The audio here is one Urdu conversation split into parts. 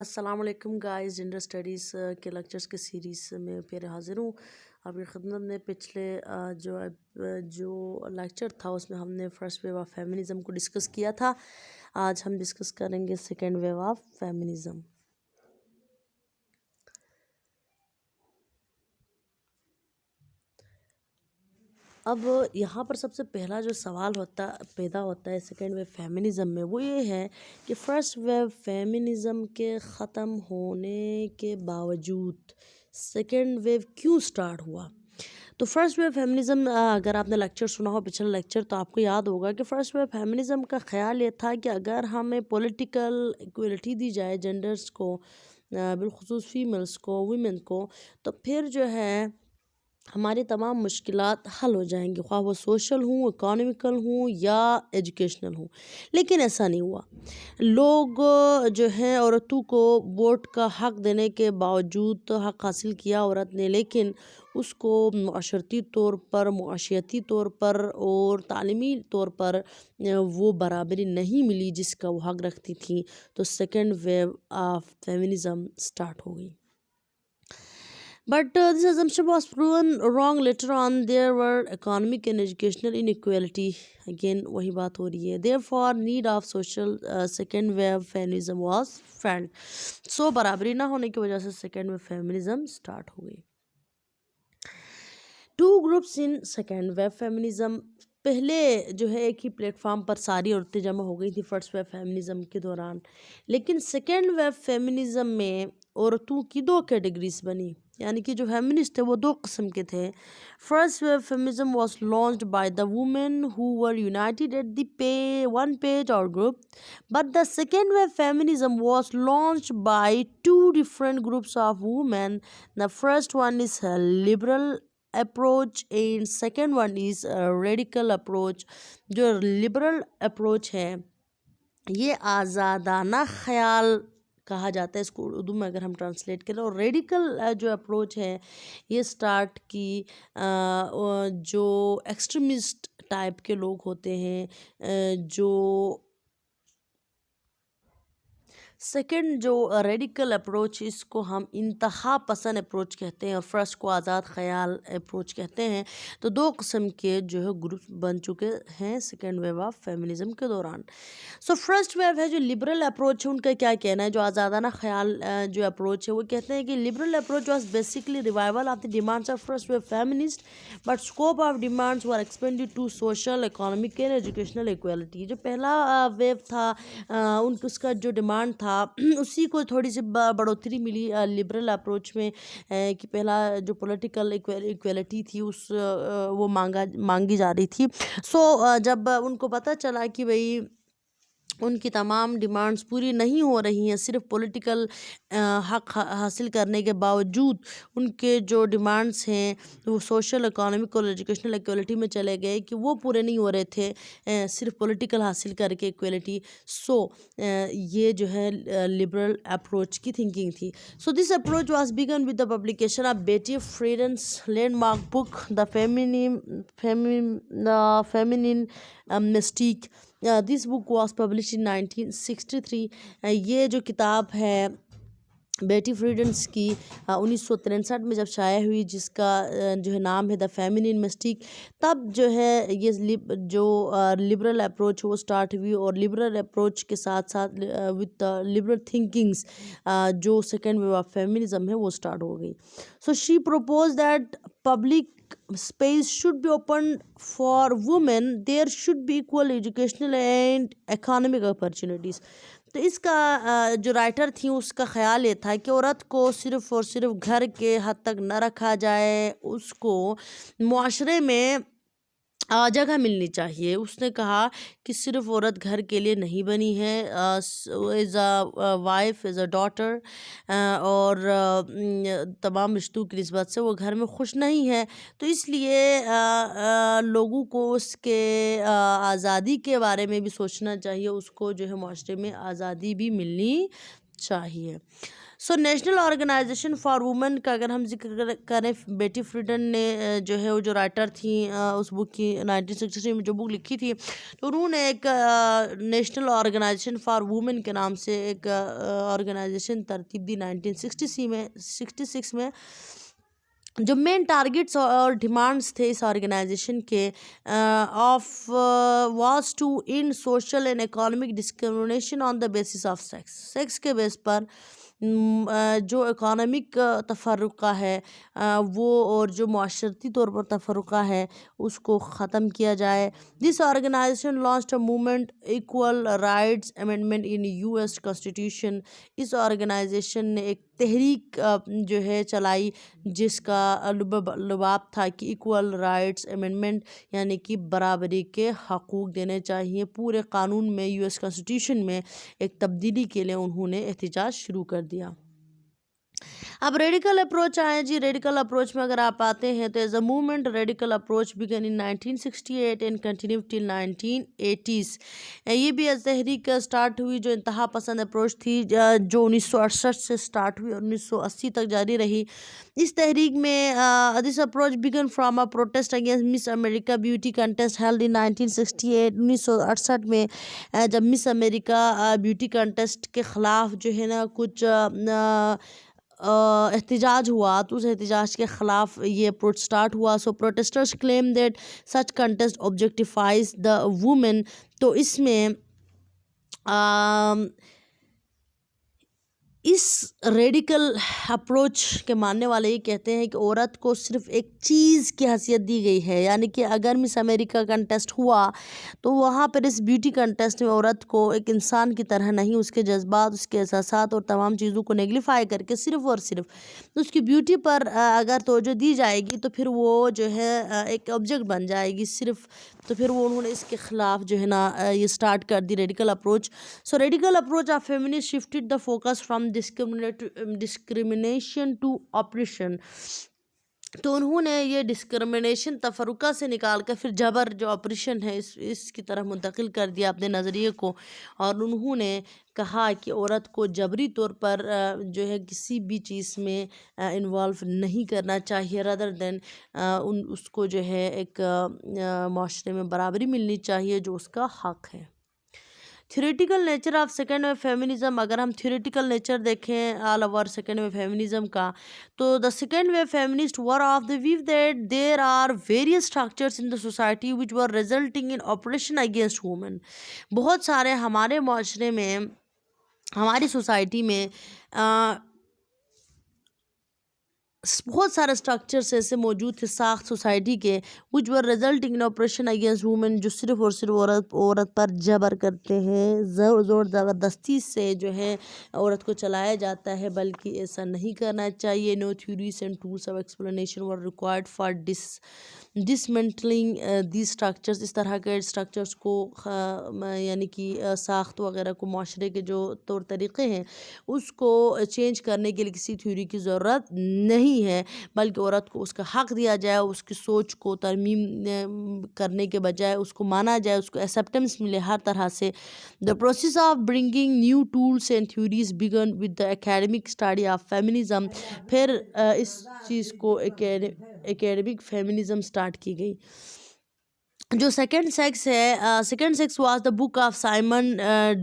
السلام علیکم گائز، جنڈر اسٹڈیز کے لیکچرز کے سیریز میں پھر حاضر ہوں آپ کی خدمت میں۔ پچھلے جو لیکچر تھا اس میں ہم نے فرسٹ ویو آف فیمنزم کو ڈسکس کیا تھا۔ آج ہم ڈسکس کریں گے سیکنڈ ویو آف فیمنزم۔ اب یہاں پر سب سے پہلا جو سوال پیدا ہوتا ہے سیکنڈ ویو فیمنزم میں، وہ یہ ہے کہ فرسٹ ویو فیمنزم کے ختم ہونے کے باوجود سیکنڈ ویو کیوں سٹارٹ ہوا؟ تو فرسٹ ویو فیمنزم، اگر آپ نے لیکچر سنا ہو پچھلا لیکچر، تو آپ کو یاد ہوگا کہ فرسٹ ویو فیمنزم کا خیال یہ تھا کہ اگر ہمیں پولیٹیکل ایکویلٹی دی جائے جینڈرز کو، بالخصوص فیمیلز کو، ویمن کو، تو پھر جو ہے ہماری تمام مشکلات حل ہو جائیں گی، خواہ وہ سوشل ہوں، اکانومیکل ہوں یا ایجوکیشنل ہوں۔ لیکن ایسا نہیں ہوا۔ لوگ جو ہے عورتوں کو ووٹ کا حق دینے کے باوجود حق حاصل کیا عورت نے، لیکن اس کو معاشرتی طور پر، معاشیتی طور پر اور تعلیمی طور پر وہ برابری نہیں ملی جس کا وہ حق رکھتی تھی۔ تو second wave of feminism start ہو گئی۔ But this assumption was proven wrong later on. There were economic and educational inequality. Again, وہی بات ہو رہی ہے. Therefore, need of social second wave feminism was felt. So, برابری نہ ہونے کی وجہ سے second wave feminism start ہو گئی. Two groups in second wave feminism. پہلے جو ہے ایک ہی پلیٹ فارم پر ساری عورتیں جمع ہو گئی تھی فرسٹ ویو فیمنزم کے دوران، لیکن سیکنڈ ویو فیمنزم میں عورتوں کی دو کیٹیگریز بنی، یعنی کہ جو فیمنسٹ تھے وہ دو قسم کے تھے۔ First wave feminism was launched by the women who were united at the one page اور group, but the second wave feminism was launched by two different groups of women. The first one is liberal approach and second one is radical approach. جو لبرل اپروچ ہے یہ آزادانہ خیال کہا جاتا ہے، اس کو اردو میں اگر ہم ٹرانسلیٹ کریں، اور ریڈیکل جو اپروچ ہے یہ سٹارٹ کی جو ایکسٹریمسٹ ٹائپ کے لوگ ہوتے ہیں، جو سیکنڈ جو ریڈیکل اپروچ، اس کو ہم انتہا پسند اپروچ کہتے ہیں، اور فرسٹ کو آزاد خیال اپروچ کہتے ہیں۔ تو دو قسم کے جو ہے گروپ بن چکے ہیں سیکنڈ ویو آف فیمنزم کے دوران۔ سو فرسٹ ویو ہے جو لبرل اپروچ ہے، ان کا کیا کہنا ہے؟ جو آزادانہ خیال جو اپروچ ہے وہ کہتے ہیں کہ liberal approach was basically revival of the demands of first wave feminist, but scope of demands were expanded to social, economic and educational equality. جو پہلا ویو تھا اس کا جو ڈیمانڈ تھا اسی کو تھوڑی سی بڑھوتری ملی لبرل اپروچ میں، کہ پہلا جو پولیٹیکل ایکویلٹی تھی اس وہ مانگی جا رہی تھی۔ سو جب ان کو پتہ چلا کہ بھئی ان کی تمام ڈیمانڈز پوری نہیں ہو رہی ہیں، صرف پولیٹیکل حق حاصل کرنے کے باوجود ان کے جو ڈیمانڈز ہیں وہ سوشل، اکانومک اور ایجوکیشنل ایکویلٹی میں چلے گئے، کہ وہ پورے نہیں ہو رہے تھے صرف پولیٹیکل حاصل کر کے ایکویلٹی۔ سو یہ جو ہے لبرل اپروچ کی تھنکنگ تھی۔ So this approach was begin with the publication of Betty Friedan's landmark book the feminine mystique. This book was publish in 1963۔ یہ جو کتاب ہے بیٹی فریڈنس کی 1963 میں جب شائع ہوئی، جس کا جو ہے نام ہے دا فیمینن مسٹیک، تب جو ہے یہ جو لبرل اپروچ وہ سٹارٹ ہوئی، اور لبرل اپروچ کے ساتھ ساتھ وتھ لبرل تھنکنگز جو سیکنڈ ویو آف فیمنزم ہے وہ سٹارٹ ہو گئی۔ So she propose that public space should be opened for women, there should be equal educational and economic opportunities۔ تو اس کا جو رائٹر تھیں اس کا خیال یہ تھا کہ عورت کو صرف اور صرف گھر کے حد تک نہ رکھا جائے، اس کو معاشرے میں جگہ ملنی چاہیے۔ اس نے کہا کہ صرف عورت گھر کے لیے نہیں بنی ہے، as a wife, as a daughter, اور تمام رشتوں کی نسبت سے وہ گھر میں خوش نہیں ہے، تو اس لیے لوگوں کو اس کے آزادی کے بارے میں بھی سوچنا چاہیے، اس کو جو ہے معاشرے میں آزادی بھی ملنی چاہیے۔ So national organization for women کا اگر ہم ذکر کریں، بیٹی فریڈن نے جو ہے وہ جو رائٹر تھیں اس بک کی 1963 میں جو بک لکھی تھی، تو انہوں نے ایک نیشنل آرگنائزیشن فار وومن کے نام سے ایک آرگنائزیشن ترتیب دی 1966 میں. جو مین ٹارگیٹس اور ڈیمانڈس تھے اس آرگنائزیشن کے of was to end social and economic discrimination on the basis of sex کے بیس پر جو اکانومک تفرقہ ہے وہ اور جو معاشرتی طور پر تفرقہ ہے اس کو ختم کیا جائے. This organization launched a movement equal rights amendment in U S constitution. اس آرگنائزیشن نے ایک تحریک جو ہے چلائی جس کا لباب تھا کہ ایکول رائٹس امینڈمنٹ، یعنی کہ برابری کے حقوق دینے چاہیے پورے قانون میں. یو ایس کانسٹیٹیوشن میں ایک تبدیلی کے لیے انہوں نے احتجاج شروع کر دیا. اب ریڈیکل اپروچ آئے جی. ریڈیکل اپروچ میں اگر آپ آتے ہیں تو as a movement radical approach begin in 1968 and continue till 1980s. یہ بھی از تحریک سٹارٹ ہوئی جو انتہا پسند اپروچ تھی جو 1968 سے سٹارٹ ہوئی اور 1980 تک جاری رہی. اس تحریک میں this approach begin from a protest against miss America beauty contest held in 1968. 1968 میں جب مس امریکہ بیوٹی کنٹیسٹ کے خلاف جو ہے نا کچھ احتجاج ہوا تو اس احتجاج کے خلاف یہ اپروچ سٹارٹ ہوا. So protesters claim that such contest objectifies the women. تو اس میں اس ریڈیکل اپروچ کے ماننے والے یہ کہتے ہیں کہ عورت کو صرف ایک چیز کی حیثیت دی گئی ہے، یعنی کہ اگر مس امریکہ کنٹیسٹ ہوا تو وہاں پر اس بیوٹی کنٹیسٹ میں عورت کو ایک انسان کی طرح نہیں، اس کے جذبات، اس کے احساسات اور تمام چیزوں کو نیگلیفائی کر کے صرف اور صرف اس کی بیوٹی پر اگر توجہ دی جائے گی تو پھر وہ جو ہے ایک آبجیکٹ بن جائے گی صرف. تو پھر وہ انہوں نے اس کے خلاف جو ہے نا یہ سٹارٹ کر دی radical approach. So radical approach of feminist shifted the focus from discrimination to oppression. تو انہوں نے یہ ڈسکرمنیشن تفرقہ سے نکال کر پھر جبر جو آپریشن ہے اس کی طرف منتقل کر دیا اپنے نظریے کو، اور انہوں نے کہا کہ عورت کو جبری طور پر جو ہے کسی بھی چیز میں انوالو نہیں کرنا چاہیے، رادر دین اس کو جو ہے ایک معاشرے میں برابری ملنی چاہیے جو اس کا حق ہے. Theoretical nature of second wave feminism. اگر ہم تھیوریٹیکل نیچر دیکھیں all over second wave feminism کا، تو the second wave feminist were of the view that there are various structures in the society which were resulting in oppression against women. بہت سارے ہمارے معاشرے میں، ہماری سوسائٹی میں بہت سارے اسٹرکچرس ایسے موجود تھے ساخت سوسائٹی کے which were resulting in oppression against women, جو صرف اور صرف عورت پر جبر کرتے ہیں، زور زبردستی سے جو ہے عورت کو چلایا جاتا ہے، بلکہ ایسا نہیں کرنا چاہیے. No theories and tools of explanation were required for dismantling these structures. اس طرح کے اسٹرکچرس کو یعنی کہ ساخت وغیرہ کو، معاشرے کے جو طور طریقے ہیں اس کو چینج کرنے کے لیے کسی تھیوری کی ضرورت نہیں ہے، بلکہ عورت کو اس کا حق دیا جائے، اس کی سوچ کو ترمیم کرنے کے بجائے اس کو مانا جائے، اس کو ایکسیپٹنس ملے ہر طرح سے. The process of bringing new tools and theories began with the academic study of feminism. پھر اس چیز کو اکیڈمک فیمنزم سٹارٹ کی گئی. جو سیکنڈ سیکس ہے، second sex was the book of Simone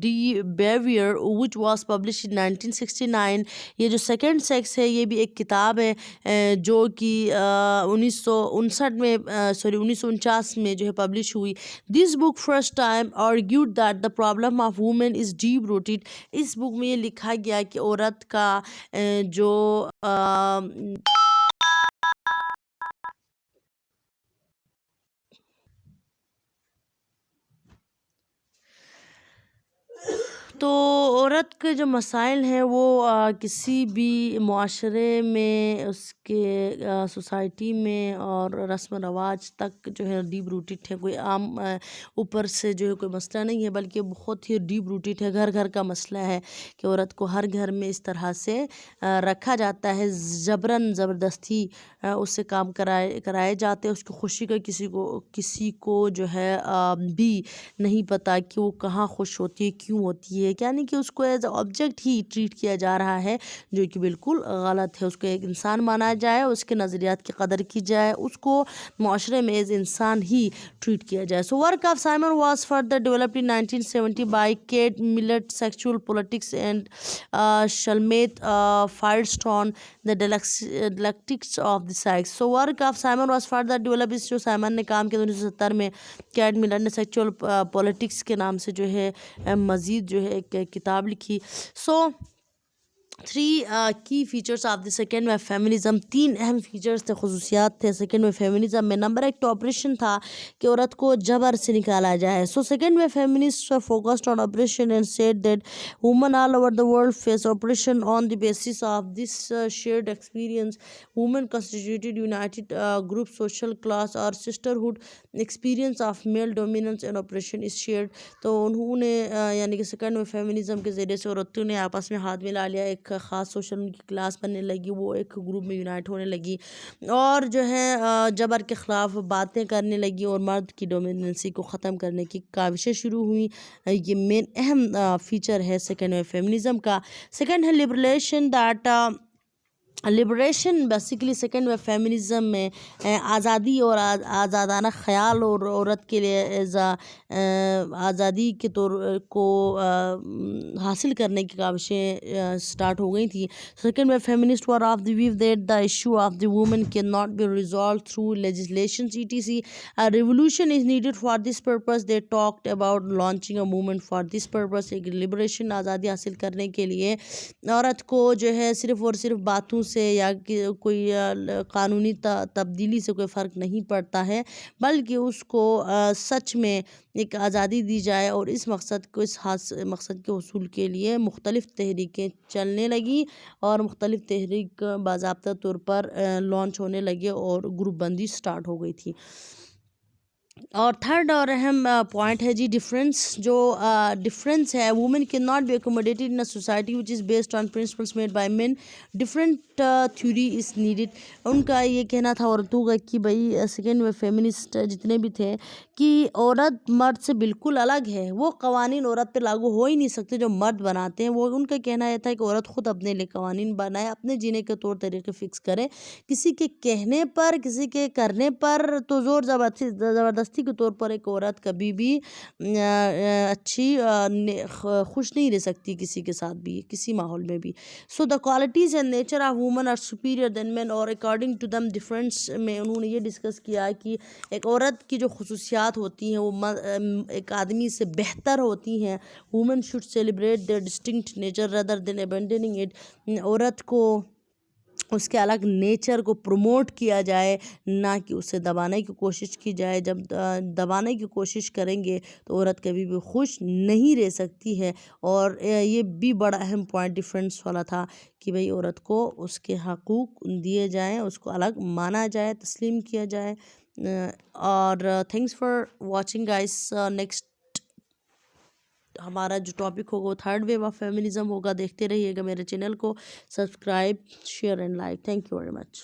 de Beauvoir which was publish in 1969. یہ جو سیکنڈ سیکس ہے یہ بھی ایک کتاب ہے جو کہ 1949 میں جو ہے پبلش ہوئی. This book first time argued that the problem of women is deep rooted. اس بک میں یہ لکھا گیا کہ عورت کا جو تو عورت کے جو مسائل ہیں وہ کسی بھی معاشرے میں، اس کے سوسائٹی میں اور رسم و رواج تک جو ہے ڈیپ روٹیڈ ہے. کوئی عام اوپر سے جو ہے کوئی مسئلہ نہیں ہے، بلکہ بہت ہی ڈیپ روٹیڈ ہے. گھر گھر کا مسئلہ ہے کہ عورت کو ہر گھر میں اس طرح سے رکھا جاتا ہے، جبراً زبردستی اس سے کام کرائے جاتے ہیں. اس کی خوشی کا کسی کو جو ہے بھی نہیں پتہ کہ وہ کہاں خوش ہوتی ہے، کیوں ہوتی ہے، ہے، یعنی کہ اس کو ایز اے آبجیکٹ ہی ٹریٹ کیا جا رہا ہے، جو کہ بالکل غلط ہے۔ اس کو ایک انسان مانا جائے، اس کے نظریات کی قدر کی جائے، اس کو معاشرے میں ایز انسان ہی ٹریٹ کیا جائے۔ So work of Simone was further developed in 1970 by Kate Millett, sexual politics and Shulamith Firestone, the dialectics of the sex. So work of Simon was further developed. جو سائمن نے کام کیا 1970 میں، کیٹ ملر نے سیکچول پولیٹکس کے نام سے جو ہے مزید جو ہے ایک کتاب لکھی۔ سو 3 کی features of the second wave feminism, 3 اہم فیچرس تھے، خصوصیات تھے سیکنڈ ویو فیمنزم میں۔ نمبر 1 تو آپریشن تھا کہ عورت کو جبر سے نکالا جائے۔ So second wave feminist focused on oppression and said that women all over the world face oppression on the basis of this shared experience. Women constituted united group, social class or sisterhood. Experience of male dominance and oppression is shared. تو انہوں نے یعنی کہ سیکنڈ ویو فیمنزم کے ذریعے سے عورتوں نے آپس میں ہاتھ ملا لیا، ایک خاص سوشل ان کی کلاس بننے لگی، وہ ایک گروپ میں یونائٹ ہونے لگی اور جو ہے جبر کے خلاف باتیں کرنے لگی اور مرد کی ڈومیننسی کو ختم کرنے کی کاوشیں شروع ہوئیں۔ یہ مین اہم فیچر ہے سیکنڈ ویو فیمنزم کا۔ سیکنڈ ہے liberation, liberation basically second wave feminism میں آزادی اور آزادانہ خیال اور عورت کے لیے آزادی کے طور کو حاصل کرنے کی کاوشیں سٹارٹ ہو گئی تھیں۔ Second wave feminist were of the view that the issue of the women can not be resolved through legislation etc. A revolution is needed for this purpose. They talked about launching a movement for this purpose. ایک لبریشن، آزادی حاصل کرنے کے لیے عورت کو جو ہے صرف اور صرف باتوں سے یا کوئی قانونی تبدیلی سے کوئی فرق نہیں پڑتا ہے، بلکہ اس کو سچ میں ایک آزادی دی جائے، اور اس مقصد کے حصول کے لیے مختلف تحریکیں چلنے لگی اور مختلف تحریک باضابطہ طور پر لانچ ہونے لگے اور گروپ بندی سٹارٹ ہو گئی تھی۔ اور تھرڈ اور اہم پوائنٹ ہے جی ڈفرینس، جو ڈفرینس ہے، women can not be accommodated in a society which is based on principles made by men, different theory is needed. ان کا یہ کہنا تھا عورتوں کا کہ بھائی سیکنڈ ویو فیمنسٹ جتنے بھی تھے کہ عورت مرد سے بالکل الگ ہے، وہ قوانین عورت پہ لاگو ہو ہی نہیں سکتے جو مرد بناتے ہیں۔ وہ ان کا کہنا یہ تھا کہ عورت خود اپنے لیے قوانین بنائے، اپنے جینے کے طور طریقے فکس کرے، کسی کے کہنے پر، کسی کے کرنے پر تو زور زبردستی کے طور پر ایک عورت کبھی بھی اچھی خوش نہیں رہ سکتی کسی کے ساتھ بھی، کسی ماحول میں بھی۔ So the qualities and nature of women are superior than men, اور اکارڈنگ ٹو دم ڈفرینس میں انہوں نے یہ ڈسکس کیا کہ ایک عورت کی جو خصوصیات ہوتی ہیں وہ ایک آدمی سے بہتر ہوتی ہیں۔ Women should celebrate their distinct nature rather than abandoning it. عورت کو اس کے الگ نیچر کو پروموٹ کیا جائے، نہ کہ اسے دبانے کی کوشش کی جائے۔ جب دبانے کی کوشش کریں گے تو عورت کبھی بھی خوش نہیں رہ سکتی ہے۔ اور یہ بھی بڑا اہم پوائنٹ ڈیفرنس والا تھا کہ بھئی عورت کو اس کے حقوق دیے جائیں، اس کو الگ مانا جائے، تسلیم کیا جائے۔ اور thanks for watching guys. Next ہمارا جو ٹاپک ہوگا وہ تھرڈ ویو آف فیمنزم ہوگا۔ دیکھتے رہیے گا میرے چینل کو، subscribe, share and like. Thank you very much.